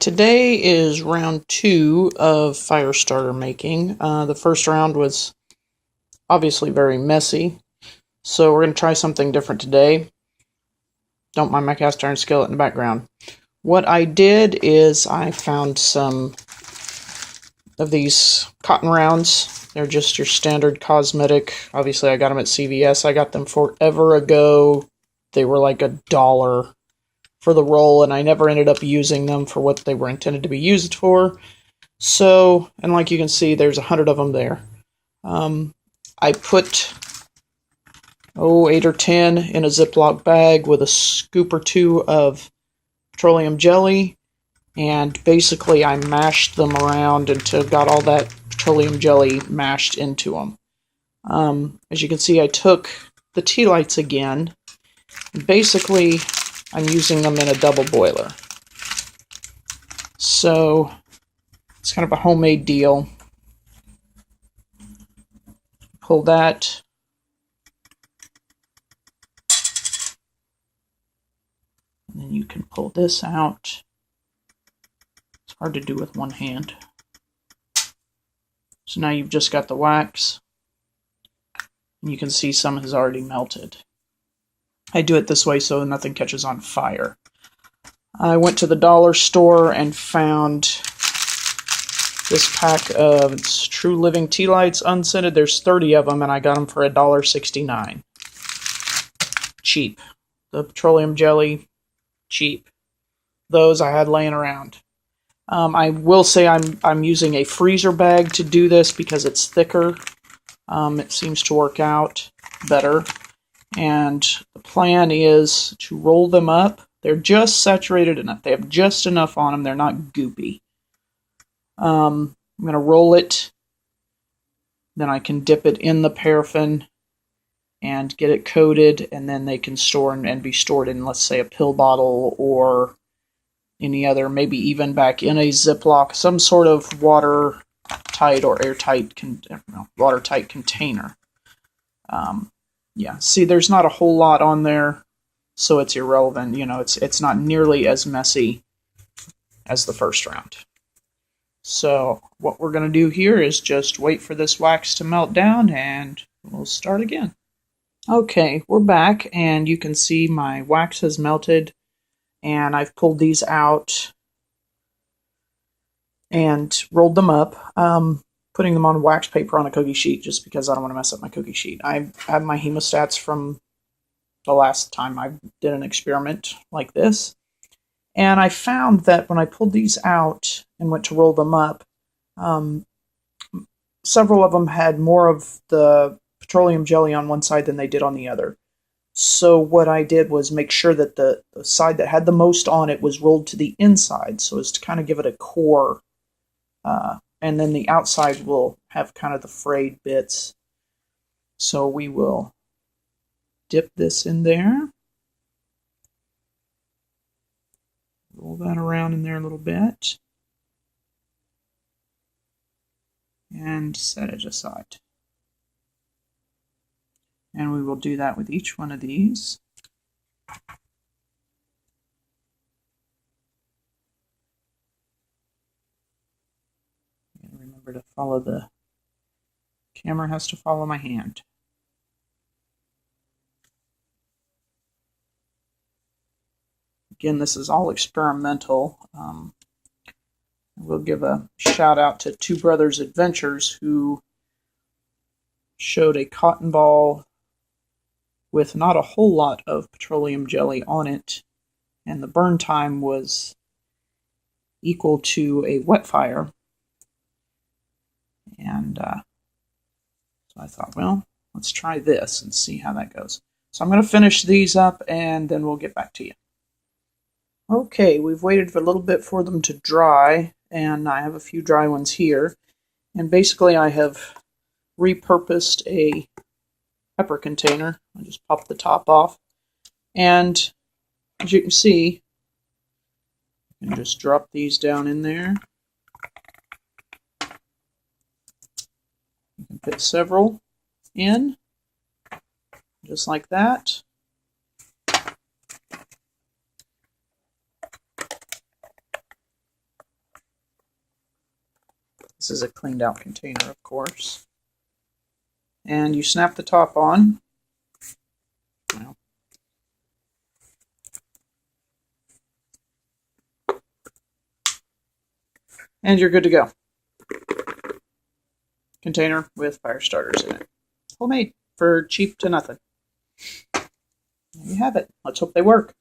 Today is round 2 of fire starter making. The first round was obviously very messy, so we're going to try something different today. Don't mind my cast iron skillet in the background. What I did is I found some of these cotton rounds. They're just your standard cosmetic. Obviously I got them at CVS. I got them forever ago. They were like $1 for the roll, and I never ended up using them for what they were intended to be used for. So, and like you can see, there's 100 of them there. I put 8 or 10 in a Ziploc bag with a scoop or two of petroleum jelly, and basically I mashed them around until I got all that petroleum jelly mashed into them. As you can see, I took the tea lights again. Basically, I'm using them in a double boiler. So, it's kind of a homemade deal. Pull that. And then you can pull this out. It's hard to do with one hand. So now you've just got the wax. And you can see some has already melted. I do it this way so nothing catches on fire. I went to the dollar store and found this pack of True Living tea lights unscented. There's 30 of them, and I got them for $1.69. Cheap. The petroleum jelly, cheap. Those I had laying around. I will say I'm using a freezer bag to do this because it's thicker. It seems to work out better. And the plan is to roll them up. They're just saturated enough. They have just enough on them. They're not goopy. I'm going to roll it. Then I can dip it in the paraffin and get it coated. And then they can store and be stored in, let's say, a pill bottle or any other, maybe even back in a Ziploc, some sort of watertight or airtight, watertight container. Yeah, see, there's not a whole lot on there, so it's irrelevant. You know, it's not nearly as messy as the first round. So what we're going to do here is just wait for this wax to melt down, and we'll start again. Okay, we're back, and you can see my wax has melted, and I've pulled these out and rolled them up. Putting them on wax paper on a cookie sheet just because I don't want to mess up my cookie sheet. I have my hemostats from the last time I did an experiment like this. And I found that when I pulled these out and went to roll them up, several of them had more of the petroleum jelly on one side than they did on the other. So what I did was make sure that the side that had the most on it was rolled to the inside, so as to kind of give it a core. And then the outside will have kind of the frayed bits. So we will dip this in there. Roll that around in there a little bit. And set it aside. And we will do that with each one of these. Remember to follow the camera, has to follow my hand. Again, this is all experimental. We'll give a shout out to Two Brothers Adventures, who showed a cotton ball with not a whole lot of petroleum jelly on it, and the burn time was equal to a wet fire. And so I thought, well, let's try this and see how that goes. So I'm going to finish these up, and then we'll get back to you. Okay, we've waited for a little bit for them to dry, and I have a few dry ones here. And basically I have repurposed a pepper container. I just popped the top off. And as you can see, you can just drop these down in there. You can fit several in, just like that. This is a cleaned out container, of course. And you snap the top on. Well, and you're good to go. Container with fire starters in it. Homemade for cheap to nothing. There you have it. Let's hope they work.